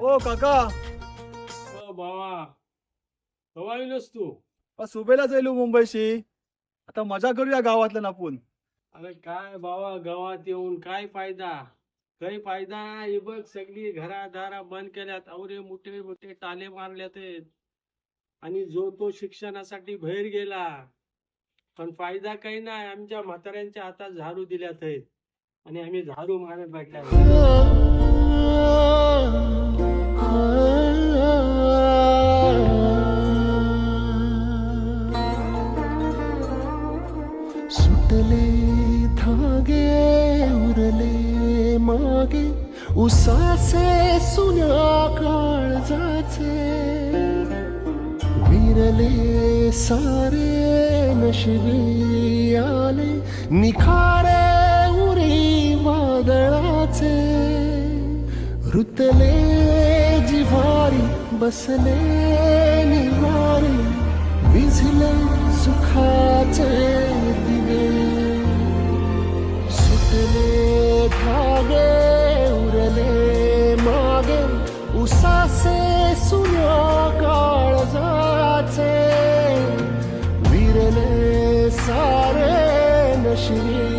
ओ काका, बाबा कवा येईलस तू? सुबेला जाईल मुंबईशी. आता मजा करूया गावातल्या नापून. अरे काय बाबा गावात येऊन काय फायदा? काही फायदा नाही. हे बघ सगळी घरादारा बंद केल्यात, अवरे मोठे मोठे टाले मारल्यात आहेत. आणि जो तो शिक्षणासाठी बाहेर गेला, पण फायदा काही नाही. आमच्या म्हाताऱ्यांच्या हातात झाडू दिल्यात आहेत आणि आम्ही झाडू मारत बसल्या. सुटले धागे उरले मागे उसाचे सुन्या काळजाचे विरले सारे नशिबी आले निखारे उरी वादळाचे रुतले जिव्हारी बसले निवारे विझले सुखाचे दिवे सुटले धागे उरले मागे उसासे सुन्या काळजाचे विरले सारे नशिबी